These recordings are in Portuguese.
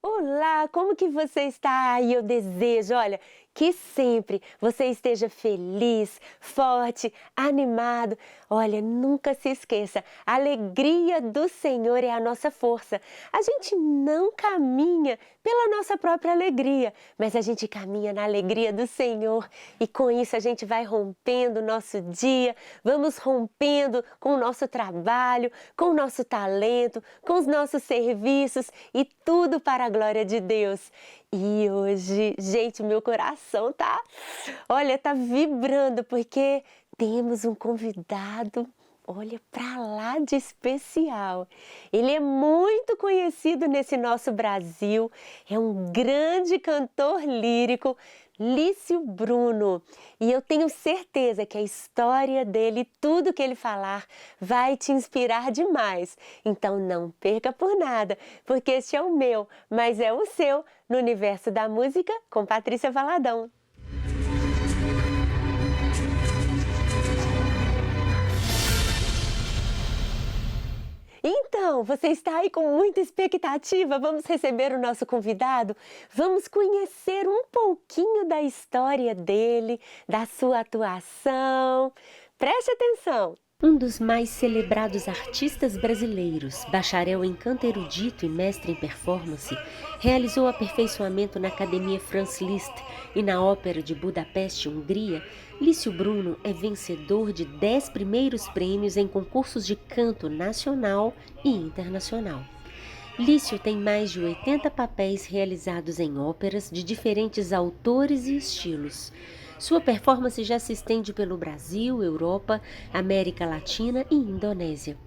Olá, como que você está? E eu desejo, olha, que sempre você esteja feliz, forte, animado. Olha, nunca se esqueça, a alegria do Senhor é a nossa força. A gente não caminha pela nossa própria alegria, mas a gente caminha na alegria do Senhor. E com isso a gente vai rompendo o nosso dia, vamos rompendo com o nosso trabalho, com o nosso talento, com os nossos serviços e tudo para a glória de Deus. E hoje, gente, meu coração olha, tá vibrando porque temos um convidado, olha, pra lá de especial. Ele é muito conhecido nesse nosso Brasil, é um grande cantor lírico, Lício Bruno. E eu tenho certeza que a história dele, tudo que ele falar, vai te inspirar demais. Então não perca por nada, porque este é o meu, mas é o seu, no universo da música, com Patrícia Valadão. Então, você está aí com muita expectativa? Vamos receber o nosso convidado? Vamos conhecer um pouquinho da história dele, da sua atuação. Preste atenção! Um dos mais celebrados artistas brasileiros, bacharel em canto erudito e mestre em performance, realizou aperfeiçoamento na Academia Franz Liszt e na Ópera de Budapeste, Hungria. Lício Bruno é vencedor de 10 primeiros prêmios em concursos de canto nacional e internacional. Lício tem mais de 80 papéis realizados em óperas de diferentes autores e estilos. Sua performance já se estende pelo Brasil, Europa, América Latina e Indonésia.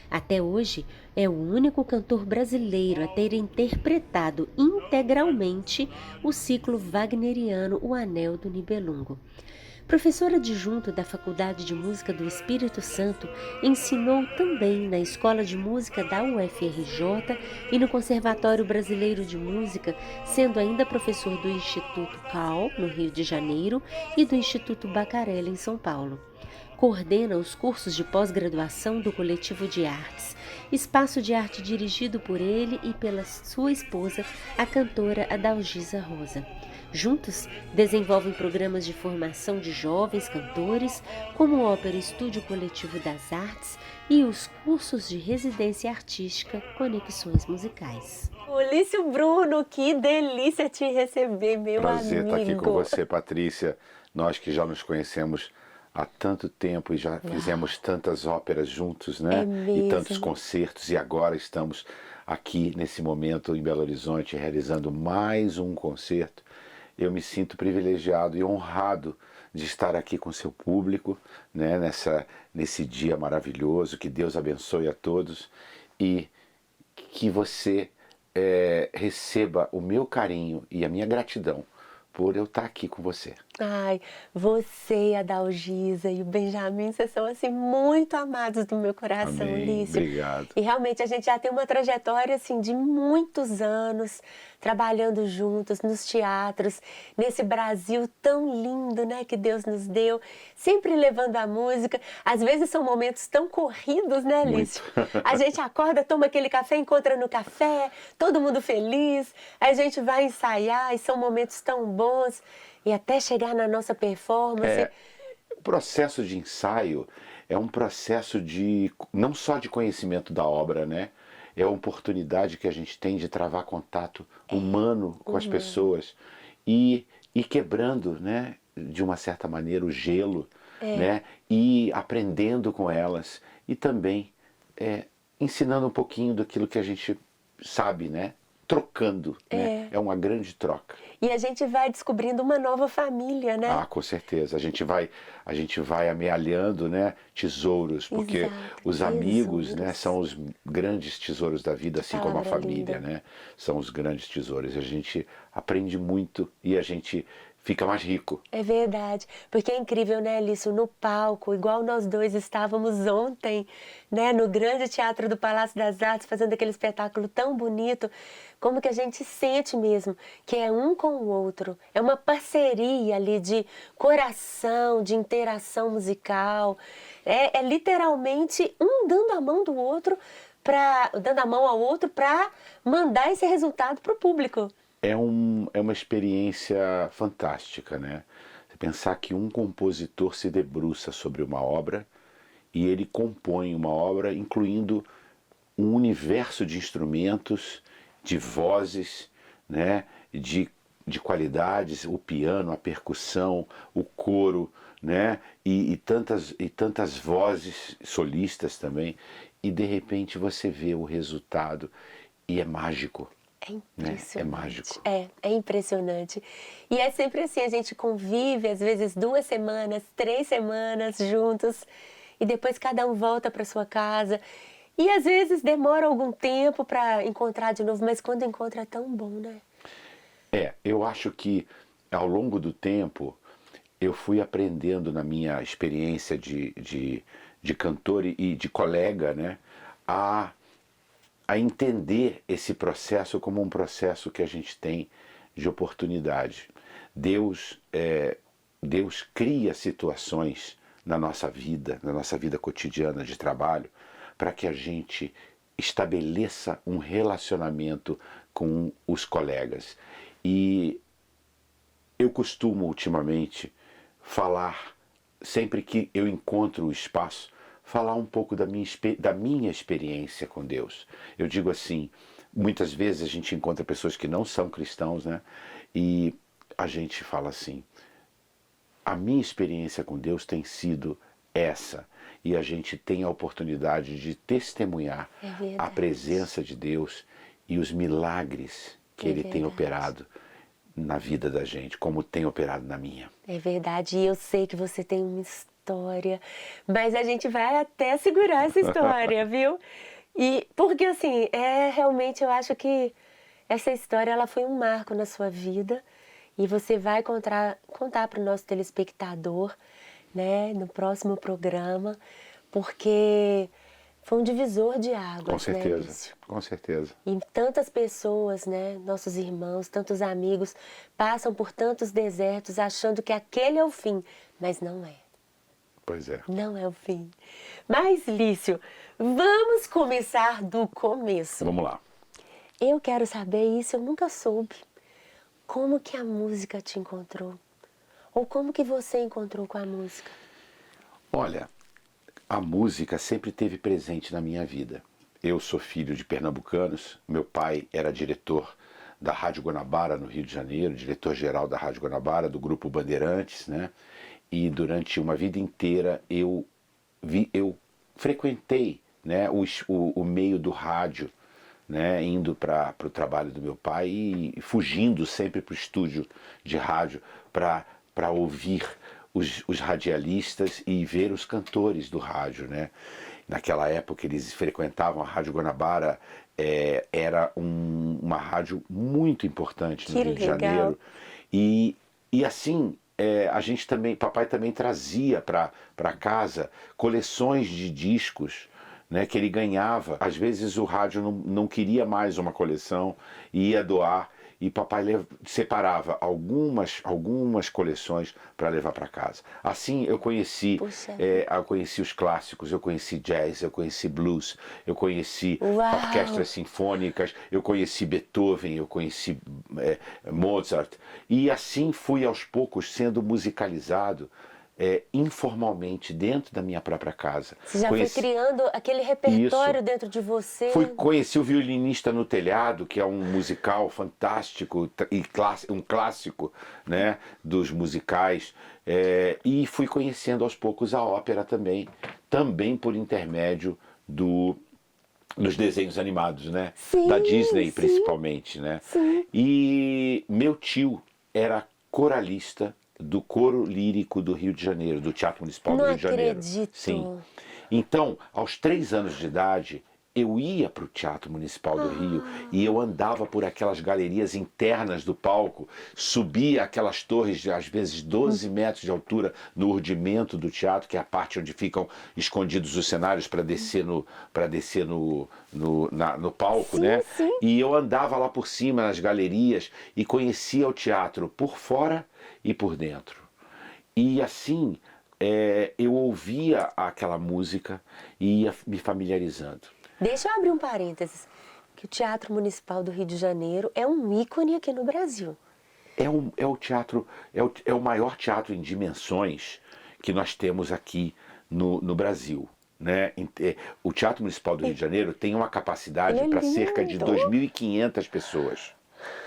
Até hoje, é o único cantor brasileiro a ter interpretado integralmente o ciclo wagneriano O Anel do Nibelungo. Professor adjunto da Faculdade de Música do Espírito Santo, ensinou também na Escola de Música da UFRJ e no Conservatório Brasileiro de Música, sendo ainda professor do Instituto CAL, no Rio de Janeiro, e do Instituto Bacarella, em São Paulo. Coordena os cursos de pós-graduação do Coletivo de Artes, espaço de arte dirigido por ele e pela sua esposa, a cantora Adalgisa Rosa. Juntos, desenvolvem programas de formação de jovens cantores, como o Ópera Estúdio Coletivo das Artes e os cursos de residência artística Conexões Musicais. Lício Bruno, que delícia te receber, meu Prazer amigo. estar aqui com você, Patrícia. Nós que já nos conhecemos há tanto tempo e já fizemos tantas óperas juntos, né? É mesmo. E tantos concertos, e agora estamos aqui nesse momento em Belo Horizonte realizando mais um concerto. Eu me sinto privilegiado e honrado de estar aqui com seu público, né, nesse dia maravilhoso. Que Deus abençoe a todos e que você receba o meu carinho e a minha gratidão por eu estar aqui com você. Ai, você, a Dalgisa e o Benjamin, vocês são assim muito amados do meu coração, Amém. Lício. Obrigado. E realmente a gente já tem uma trajetória assim de muitos anos trabalhando juntos nos teatros, nesse Brasil tão lindo, né, que Deus nos deu, sempre levando a música. Às vezes são momentos tão corridos, né, Lício? A gente acorda, toma aquele café, encontra no café, todo mundo feliz, aí a gente vai ensaiar e são momentos tão bons. E até chegar na nossa performance. O processo de ensaio é um processo não só de conhecimento da obra, né? É a oportunidade que a gente tem de travar contato humano com as pessoas e quebrando, né, de uma certa maneira, o gelo, né? E aprendendo com elas e também ensinando um pouquinho daquilo que a gente sabe, né? Trocando, né? É uma grande troca. E a gente vai descobrindo uma nova família, né? Ah, com certeza. A gente vai amealhando, né, tesouros, porque Exato, os amigos, tesouros. né, são os grandes tesouros da vida, assim como a Palavra família, linda. né? São os grandes tesouros. A gente aprende muito e a gente fica mais rico. É verdade, porque é incrível, né, Lício, no palco, igual nós dois estávamos ontem, né, no grande teatro do Palácio das Artes, fazendo aquele espetáculo tão bonito, como que a gente sente mesmo que é um com o outro, é uma parceria ali de coração, de interação musical, é literalmente um dando a mão do outro dando a mão ao outro para mandar esse resultado para o público. É uma experiência fantástica, né? Você pensar que um compositor se debruça sobre uma obra e ele compõe uma obra incluindo um universo de instrumentos, de vozes, né? de qualidades, o piano, a percussão, o coro, né? e tantas vozes solistas também, e de repente você vê o resultado e é mágico. É Né? impressionante. É mágico. É impressionante. E é sempre assim, a gente convive, às vezes 2 semanas, 3 semanas juntos, e depois cada um volta para sua casa. E às vezes demora algum tempo para encontrar de novo, mas quando encontra é tão bom, né? Eu acho que ao longo do tempo eu fui aprendendo na minha experiência de cantor e de colega, né, a entender esse processo como um processo que a gente tem de oportunidade. Deus cria situações na nossa vida cotidiana de trabalho, para que a gente estabeleça um relacionamento com os colegas. E eu costumo ultimamente falar, sempre que eu encontro o espaço, falar um pouco da minha experiência com Deus. Eu digo assim, muitas vezes a gente encontra pessoas que não são cristãos, né? E a gente fala assim, a minha experiência com Deus tem sido essa. E a gente tem a oportunidade de testemunhar a presença de Deus e os milagres que Ele tem operado na vida da gente, como tem operado na minha. É verdade, e eu sei que você tem uma história, mas a gente vai até segurar essa história, viu? E porque assim, realmente eu acho que essa história ela foi um marco na sua vida e você vai contar para o nosso telespectador, né, no próximo programa, porque foi um divisor de águas, Com certeza, né, Lício? com certeza. E tantas pessoas, né, nossos irmãos, tantos amigos, passam por tantos desertos achando que aquele é o fim, mas não é. Pois é. Não é o fim. Mas, Lício, vamos começar do começo. Vamos lá. Eu quero saber isso, eu nunca soube. Como que a música te encontrou? Ou como que você encontrou com a música? Olha, a música sempre esteve presente na minha vida. Eu sou filho de pernambucanos, meu pai era diretor da Rádio Guanabara, no Rio de Janeiro, diretor-geral da Rádio Guanabara, do Grupo Bandeirantes, né? E durante uma vida inteira eu frequentei, né, o meio do rádio, né, indo para o trabalho do meu pai e fugindo sempre para o estúdio de rádio para ouvir os radialistas e ver os cantores do rádio, né? Naquela época eles frequentavam a Rádio Guanabara, era uma rádio muito importante no Rio de Janeiro. E assim, a gente também, papai também trazia para casa coleções de discos, né, que ele ganhava. Às vezes o rádio não queria mais uma coleção e ia doar. E papai separava algumas coleções para levar para casa. Assim eu conheci os clássicos, eu conheci jazz, eu conheci blues, eu conheci orquestras sinfônicas, eu conheci Beethoven, eu conheci Mozart. E assim fui aos poucos sendo musicalizado informalmente dentro da minha própria casa. Você já foi criando aquele repertório dentro de você? Conheci o Violinista no Telhado, que é um musical fantástico e um clássico, né, dos musicais. E fui conhecendo aos poucos a ópera também por intermédio dos desenhos animados, né? Sim, da Disney, principalmente, né? Sim. E meu tio era coralista do Coro Lírico do Rio de Janeiro, do Teatro Municipal do Rio de Janeiro. Não acredito. Sim. Então, aos 3 anos de idade, eu ia para o Teatro Municipal do Rio e eu andava por aquelas galerias internas do palco, subia aquelas torres de, às vezes, 12 metros de altura no urdimento do teatro, que é a parte onde ficam escondidos os cenários para descer no palco, Sim, né? sim. E eu andava lá por cima, nas galerias, e conhecia o teatro por fora e por dentro. E assim, eu ouvia aquela música e ia me familiarizando. Deixa eu abrir um parênteses, que o Teatro Municipal do Rio de Janeiro é um ícone aqui no Brasil. É o teatro, é o maior teatro em dimensões que nós temos aqui no Brasil. Né? O Teatro Municipal do Rio de Janeiro tem uma capacidade Ele é para cerca de lindo. 2.500 pessoas.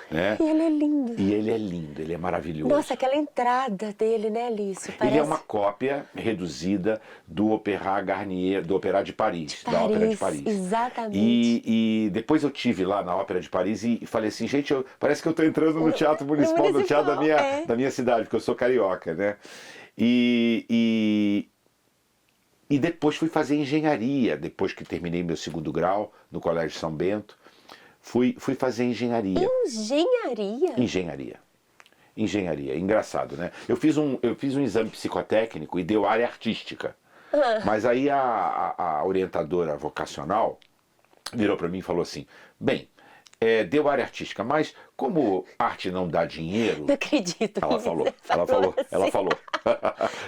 Né? E ele é lindo. E ele é lindo, ele é maravilhoso. Nossa, aquela entrada dele, né, Lício? Ele é uma cópia reduzida do Opéra Garnier, do Opéra de Paris, da Ópera de Paris. Exatamente. E depois eu tive lá na Ópera de Paris e falei assim, gente, parece que eu estou entrando no Teatro Municipal, no teatro da minha cidade, porque eu sou carioca, né? E depois fui fazer engenharia, depois que terminei meu segundo grau no Colégio São Bento, fui fazer engenharia. Engenharia, engraçado, né? Eu fiz um exame psicotécnico e deu área artística. Mas aí a orientadora vocacional virou para mim e falou assim, bem, deu área artística, mas como arte não dá dinheiro... Não acredito. Ela falou.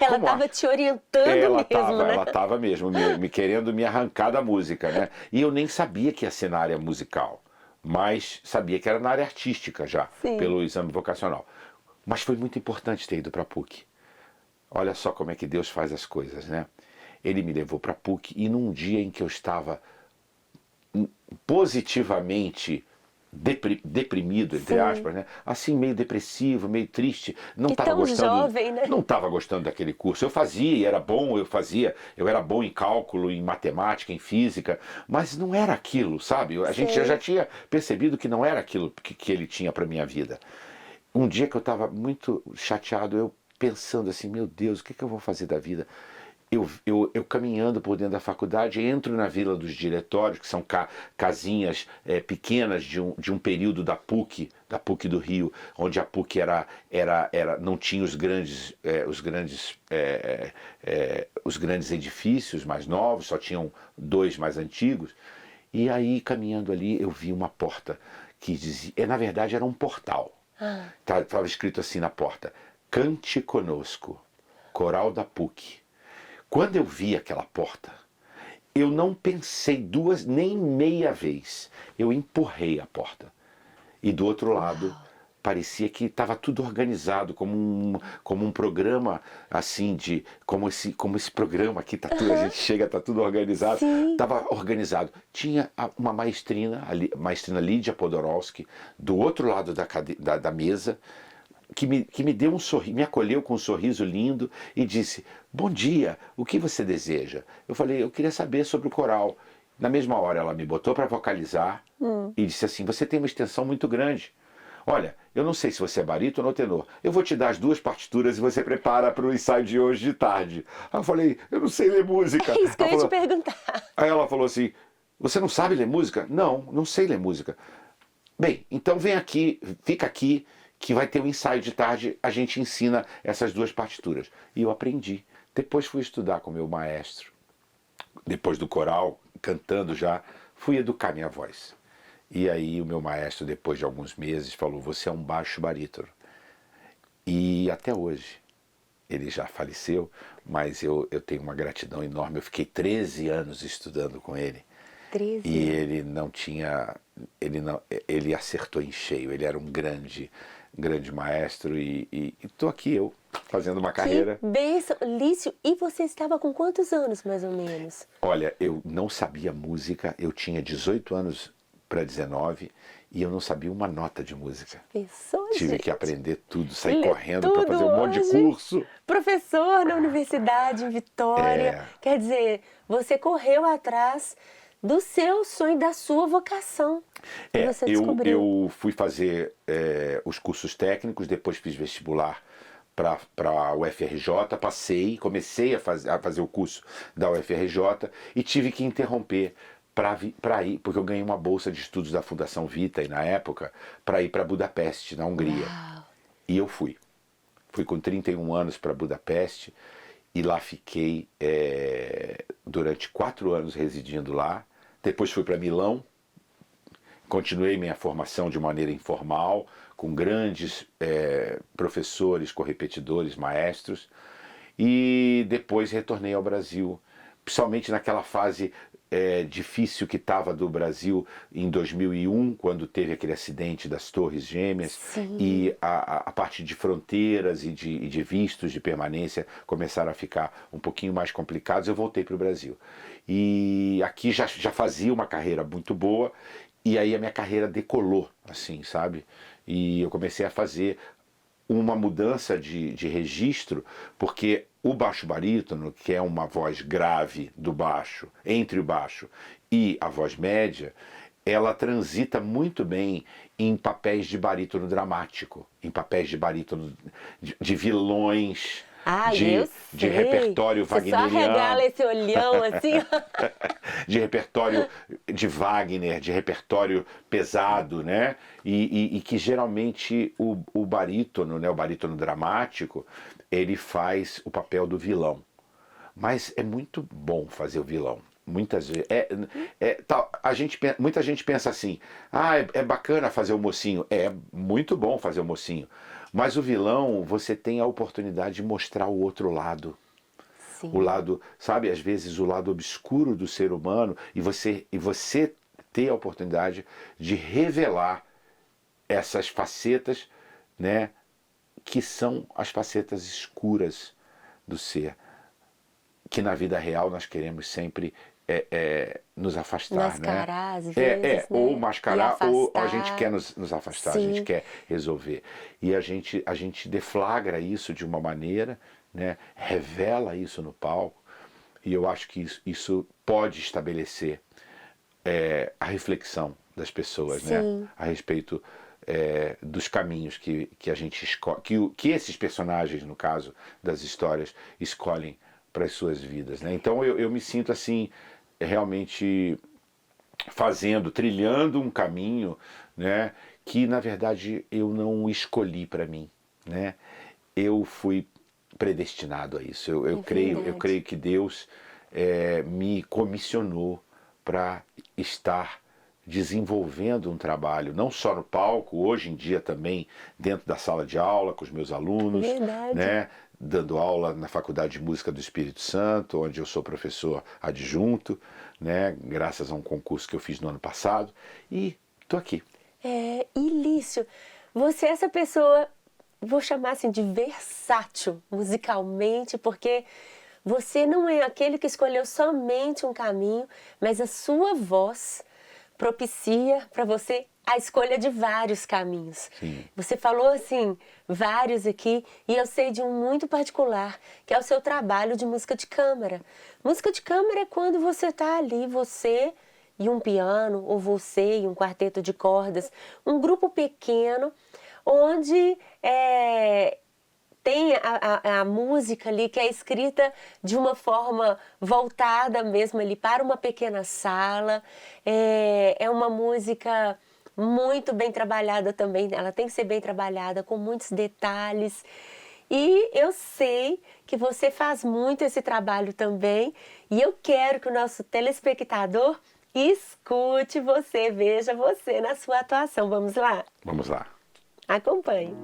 Ela estava te orientando mesmo, né? Ela estava mesmo, me querendo me arrancar da música, né? E eu nem sabia que ia ser na área musical, mas sabia que era na área artística já, pelo exame vocacional. Mas foi muito importante ter ido para a PUC. Olha só como é que Deus faz as coisas, né? Ele me levou para a PUC e num dia em que eu estava positivamente deprimido, entre aspas, né? Assim, meio depressivo, meio triste, não estava gostando, jovem, né? Não estava gostando daquele curso. Eu fazia e era bom, eu era bom em cálculo, em matemática, em física, mas não era aquilo, sabe? A gente já tinha percebido que não era aquilo que ele tinha para minha vida. Um dia que eu estava muito chateado, eu pensando assim, meu Deus, o que eu vou fazer da vida? Eu caminhando por dentro da faculdade, entro na Vila dos Diretórios, que são casinhas pequenas de um período da PUC do Rio, onde a PUC não tinha os grandes edifícios mais novos, só tinham 2 mais antigos. E aí, caminhando ali, eu vi uma porta que dizia, na verdade era um portal. Estava escrito assim na porta, Cante Conosco, Coral da PUC. Quando eu vi aquela porta, eu não pensei nem meia vez. Eu empurrei a porta. E do outro lado, parecia que estava tudo organizado, como um programa assim, como esse programa aqui, a gente chega, está tudo organizado. Estava organizado. Tinha uma maestrina, a maestrina Lídia Podorowski, do outro lado da mesa, que me deu um sorriso, me acolheu com um sorriso lindo e disse, bom dia, o que você deseja? Eu falei, eu queria saber sobre o coral. Na mesma hora ela me botou para vocalizar e disse assim, você tem uma extensão muito grande. Olha, eu não sei se você é barítono ou tenor, eu vou te dar as 2 partituras e você prepara para o ensaio de hoje de tarde. Aí eu falei, eu não sei ler música. É isso que eu ia te perguntar. Aí ela falou assim, você não sabe ler música? Não sei ler música. Bem, então vem aqui, fica aqui, que vai ter um ensaio de tarde, a gente ensina essas 2 partituras. E eu aprendi. Depois fui estudar com meu maestro. Depois do coral, cantando já, fui educar minha voz. E aí o meu maestro, depois de alguns meses, falou, você é um baixo barítono. E até hoje, ele já faleceu, mas eu tenho uma gratidão enorme. Eu fiquei 13 anos estudando com ele. 13 E ele não tinha... Ele acertou em cheio, ele era um grande maestro e estou aqui eu, fazendo uma carreira. Que bênção. Lício, e você estava com quantos anos, mais ou menos? Olha, eu não sabia música, eu tinha 18 anos para 19 e eu não sabia uma nota de música. Tive que aprender tudo, sair correndo para fazer um monte de curso. Professor na universidade em Vitória. Quer dizer, você correu atrás do seu sonho, da sua vocação. E você descobriu. Eu fui fazer os cursos técnicos, depois fiz vestibular para a UFRJ, comecei a fazer o curso da UFRJ e tive que interromper para ir, porque eu ganhei uma bolsa de estudos da Fundação Vitae na época, para ir para Budapeste, na Hungria. Uau. E eu fui. Fui com 31 anos para Budapeste e lá fiquei durante 4 anos residindo lá. Depois fui para Milão, continuei minha formação de maneira informal, com grandes professores, correpetidores, maestros, e depois retornei ao Brasil, principalmente naquela fase difícil que estava do Brasil em 2001, quando teve aquele acidente das Torres Gêmeas. Sim. E a parte de fronteiras e de vistos de permanência começaram a ficar um pouquinho mais complicados. Eu voltei para o Brasil. E aqui já fazia uma carreira muito boa, e aí a minha carreira decolou, assim, sabe? E eu comecei a fazer uma mudança de registro, porque o baixo barítono, que é uma voz grave do baixo, entre o baixo e a voz média, ela transita muito bem em papéis de barítono dramático, em papéis de barítono de vilões, Eu de sei. repertório Você só wagneriano. regala esse olhão assim. De repertório de Wagner, de repertório pesado, né? E que geralmente o barítono, né, o barítono dramático, ele faz o papel do vilão. Mas é muito bom fazer o vilão. Muitas vezes. Muita gente pensa assim: é bacana fazer o mocinho. É muito bom fazer o mocinho. Mas o vilão, você tem a oportunidade de mostrar o outro lado. Sim. O lado, sabe, às vezes o lado obscuro do ser humano, e você ter a oportunidade de revelar essas facetas, né, que são as facetas escuras do ser, que na vida real nós queremos sempre nos afastar, Mascarar, né? às vezes, né? Ou mascarar, ou a afastar. gente quer nos afastar, Sim. a gente quer resolver. E a gente deflagra isso de uma maneira, né? Revela isso no palco, e eu acho que isso pode estabelecer a reflexão das pessoas, né? Sim. A respeito dos caminhos que a gente escolhe, que esses personagens, no caso das histórias, escolhem para as suas vidas, né? Então eu me sinto assim, realmente trilhando um caminho, né, que na verdade eu não escolhi para mim, né? Eu fui predestinado a isso. Eu creio que Deus me comissionou para estar desenvolvendo um trabalho, não só no palco, hoje em dia também dentro da sala de aula com os meus alunos, Verdade. né? Dando aula na Faculdade de Música do Espírito Santo, onde eu sou professor adjunto, né? Graças a um concurso que eu fiz no ano passado, e estou aqui. Ilício, você é essa pessoa, vou chamar assim de versátil musicalmente, porque você não é aquele que escolheu somente um caminho, mas a sua voz propicia para você a escolha de vários caminhos. Sim. Você falou assim, vários aqui, e eu sei de um muito particular, que é o seu trabalho de música de câmara. Música de câmara é quando você está ali, você e um piano, ou você e um quarteto de cordas, um grupo pequeno, onde tem a música ali que é escrita de uma forma voltada mesmo ali para uma pequena sala. É uma música muito bem trabalhada também, ela tem que ser bem trabalhada, com muitos detalhes. E eu sei que você faz muito esse trabalho também, e eu quero que o nosso telespectador escute você, veja você na sua atuação. Vamos lá? Vamos lá. Acompanhe.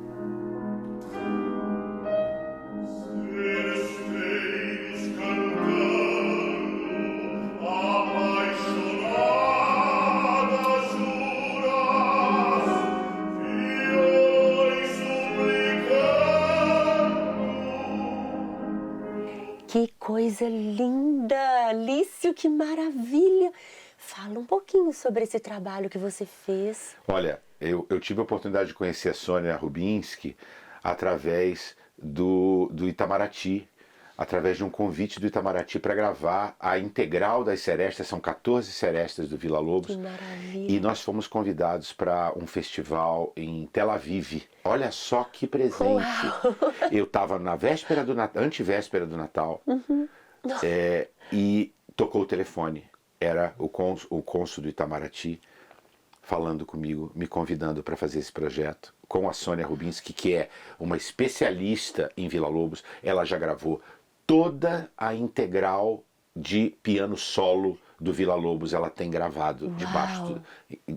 Que coisa linda! Lício, que maravilha! Fala um pouquinho sobre esse trabalho que você fez. Olha, eu tive a oportunidade de conhecer a Sônia Rubinski através do Itamaraty, através de um convite do Itamaraty para gravar a integral das serestas, são 14 serestas do Vila Lobos. Que maravilha! E nós fomos convidados para um festival em Tel Aviv. Olha só que presente! Uau! Eu estava na véspera do Natal, antivéspera do Natal, e tocou o telefone. Era o cônsul do Itamaraty falando comigo, me convidando para fazer esse projeto, com a Sônia Rubinski, que é uma especialista em Vila Lobos. Ela já gravou toda a integral de piano solo do Vila Lobos, ela tem gravado, debaixo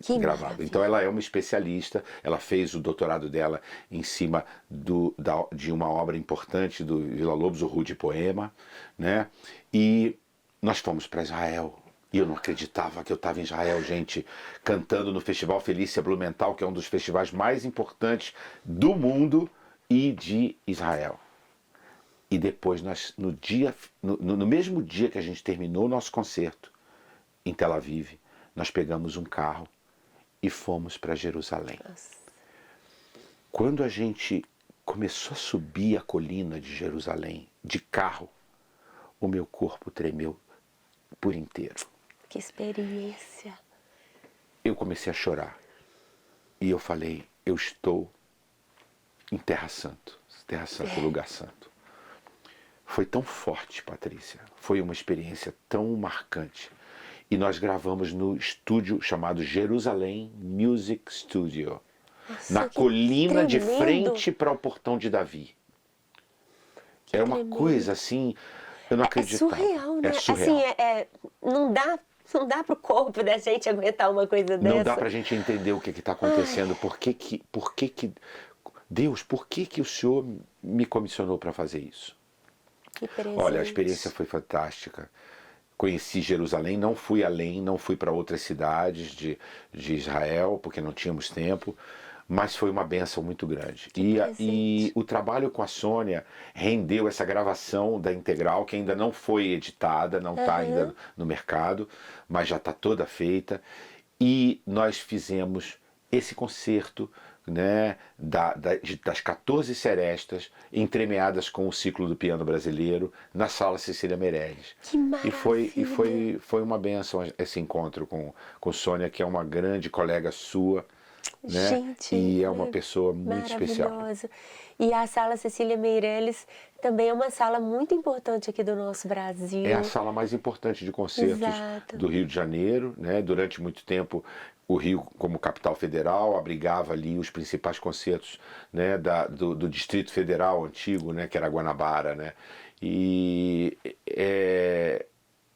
Que gravado. maravilha. Então ela é uma especialista, ela fez o doutorado dela em cima de uma obra importante do Vila Lobos, o Rude Poema, né? E nós fomos para Israel. E eu não acreditava que eu estava em Israel, gente, cantando no Festival Felícia Blumenthal, que é um dos festivais mais importantes do mundo e de Israel. E depois, no mesmo dia que a gente terminou o nosso concerto, em Tel Aviv, nós pegamos um carro e fomos para Jerusalém. Nossa. Quando a gente começou a subir a colina de Jerusalém, de carro, o meu corpo tremeu por inteiro. Que experiência. Eu comecei a chorar. E eu falei, eu estou em Terra Santa, lugar santo. Foi tão forte, Patrícia. Foi uma experiência tão marcante. E nós gravamos no estúdio chamado Jerusalém Music Studio. Nossa, na colina de tremendo. frente para o portão de Davi. Que É uma tremendo. coisa assim, eu não acreditava. É surreal, né? É surreal. Assim, não dá pro corpo da gente aguentar uma coisa dessa. Não dá pra gente entender o que está acontecendo. Por que Deus, por que o Senhor me comissionou para fazer isso? Que presente. Olha, a experiência foi fantástica. Conheci Jerusalém, não fui além, não fui para outras cidades de Israel, porque não tínhamos tempo, mas foi uma bênção muito grande. E o trabalho com a Sônia rendeu essa gravação da Integral, que ainda não foi editada, não está ainda no mercado, mas já está toda feita. E nós fizemos esse concerto, né, das 14 serestas, entremeadas com o ciclo do piano brasileiro, na Sala Cecília Meirelles. Que maravilha! E foi uma bênção esse encontro com Sônia, que é uma grande colega sua, né? Gente, E é uma pessoa muito especial. maravilhosa. E a Sala Cecília Meirelles também é uma sala muito importante aqui do nosso Brasil. É a sala mais importante de concertos Exato. do Rio de Janeiro, né? Durante muito tempo o Rio, como capital federal, abrigava ali os principais concertos, né, do Distrito Federal antigo, né, que era Guanabara, né? E é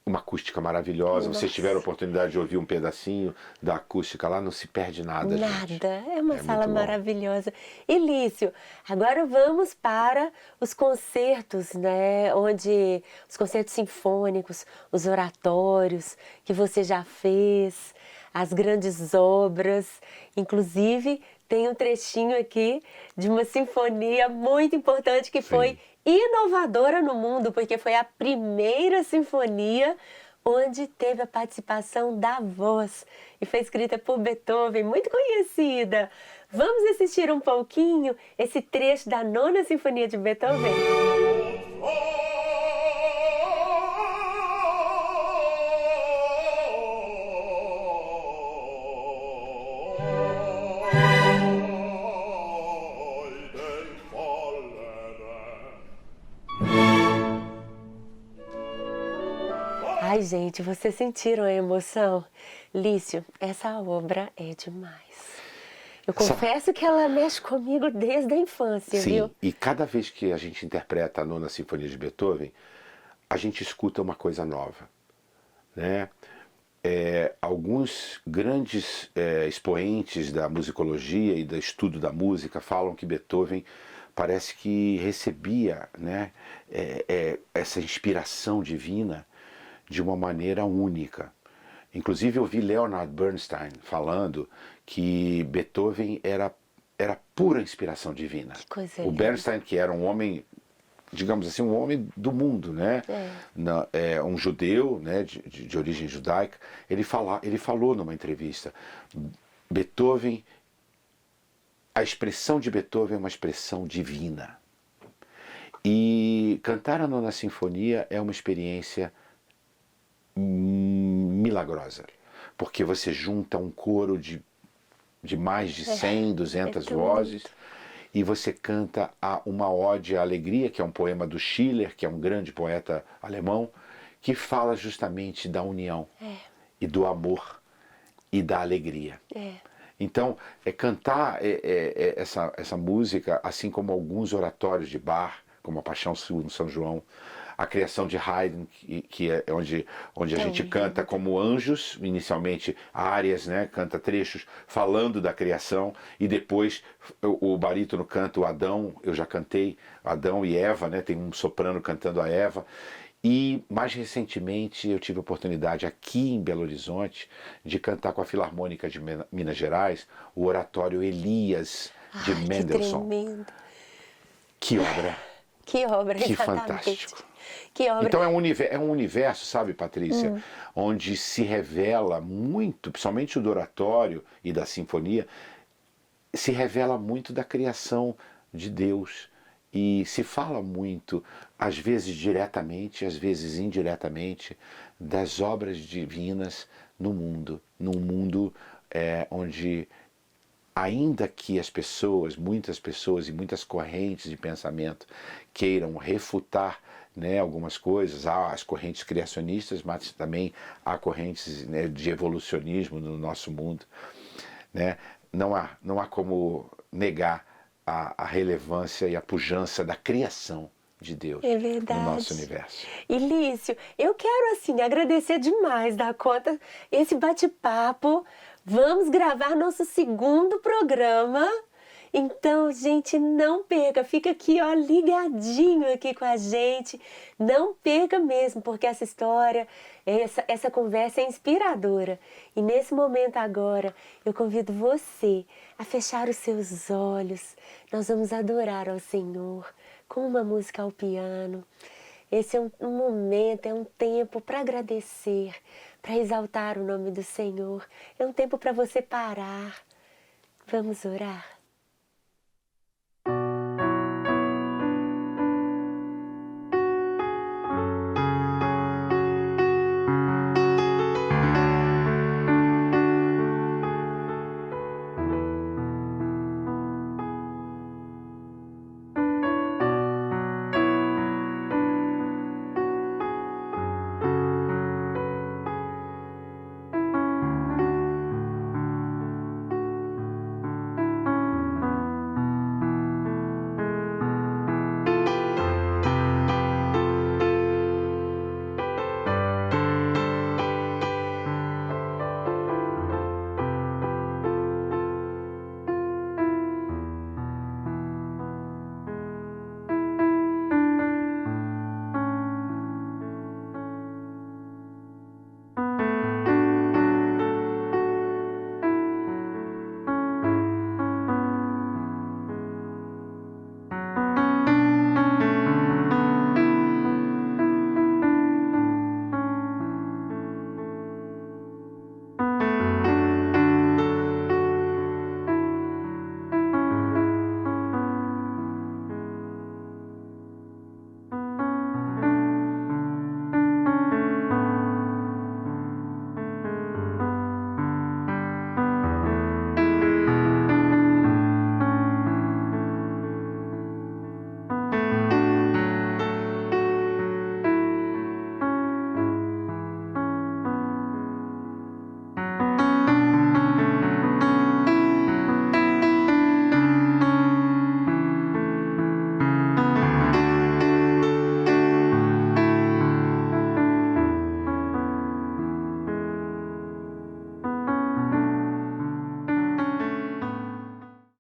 uma acústica maravilhosa. Nossa. Vocês tiveram a oportunidade de ouvir um pedacinho da acústica lá, não se perde nada, gente. Nada, é uma sala muito bom. maravilhosa. Elício, agora vamos para os concertos, né? Onde os concertos sinfônicos, os oratórios que você já fez, as grandes obras. Inclusive, tem um trechinho aqui de uma sinfonia muito importante que foi inovadora no mundo, porque foi a primeira sinfonia onde teve a participação da voz e foi escrita por Beethoven, muito conhecida. Vamos assistir um pouquinho esse trecho da Nona Sinfonia de Beethoven? Ai, gente, vocês sentiram a emoção? Lício, essa obra é demais. Eu confesso que ela mexe comigo desde a infância, Sim, viu? e cada vez que a gente interpreta a Nona Sinfonia de Beethoven, a gente escuta uma coisa nova, né? Alguns grandes expoentes da musicologia e do estudo da música falam que Beethoven parece que recebia, né, essa inspiração divina de uma maneira única. Inclusive eu vi Leonard Bernstein falando que Beethoven era pura inspiração divina. Que coisa O linda. Bernstein, que era um homem, digamos assim, um homem do mundo, né? Um judeu, né, de origem judaica, ele falou numa entrevista, Beethoven, a expressão de Beethoven é uma expressão divina. E cantar a Nona Sinfonia é uma experiência milagrosa, porque você junta um coro de mais de 100, 200 vozes, e você canta uma ode à alegria, que é um poema do Schiller, que é um grande poeta alemão, que fala justamente da união, e do amor, e da alegria. Então, cantar essa música, assim como alguns oratórios de Bach, como a Paixão segundo São João, a criação de Haydn, que é onde a gente canta como anjos, inicialmente áreas, né, canta trechos falando da criação, e depois o barítono canta o Adão, eu já cantei, Adão e Eva, né, tem um soprano cantando a Eva, E mais recentemente eu tive a oportunidade aqui em Belo Horizonte de cantar com a Filarmônica de Minas Gerais o oratório Elias de Ai, que Mendelssohn. tremendo. Que obra, Que obra, que exatamente. fantástico. Que obra. Então é um universo, sabe, Patrícia, onde se revela muito, principalmente o do oratório e da sinfonia, se revela muito da criação de Deus e se fala muito, às vezes diretamente, às vezes indiretamente, das obras divinas no mundo, num mundo onde, ainda que as pessoas, muitas pessoas e muitas correntes de pensamento queiram refutar, né, algumas coisas, há as correntes criacionistas, mas também há correntes, né, de evolucionismo no nosso mundo, né? Não há como negar a relevância e a pujança da criação de Deus É no nosso verdade. universo. E Lício, eu quero assim agradecer demais da conta esse bate-papo. Vamos gravar nosso segundo programa. Então, gente, não perca, fica aqui, ó, ligadinho aqui com a gente. Não perca mesmo, porque essa história, essa conversa é inspiradora. E nesse momento agora, eu convido você a fechar os seus olhos. Nós vamos adorar ao Senhor com uma música ao piano. Esse é um momento, é um tempo para agradecer, para exaltar o nome do Senhor. É um tempo para você parar. Vamos orar.